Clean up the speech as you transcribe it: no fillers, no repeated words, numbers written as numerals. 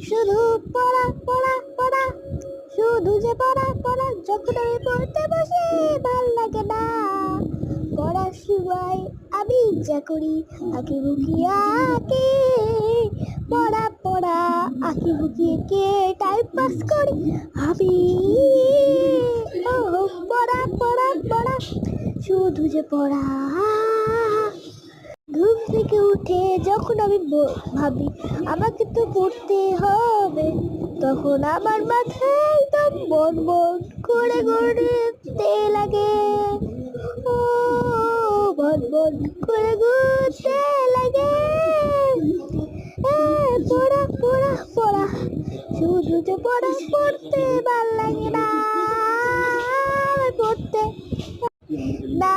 শুধু পড়া পড়া পড়া, শুধু যে পড়া পড়া, যখন আমি পড়তে বসে ভাল লাগে না। পড়ার সময় আমি যা করি আঁকি বুকি আঁকি, পড়া পড়া আঁকি বুকি এঁকে টাইম পাস করি আমি। পড়া পড়া পড়া, শুধু যে পড়া। ঘুম থেকে উঠে যখন আমি ভাবি আমাকে তো পড়তে হবে, তখন আমার মাথায় একদম বন বন করে ঘুরতে লাগে। ও বন বন করে ঘুরতে লাগে। পড়া পড়া পড়া, শুধু যে পড়া, পড়তে ভাল লাগে না পড়তে না।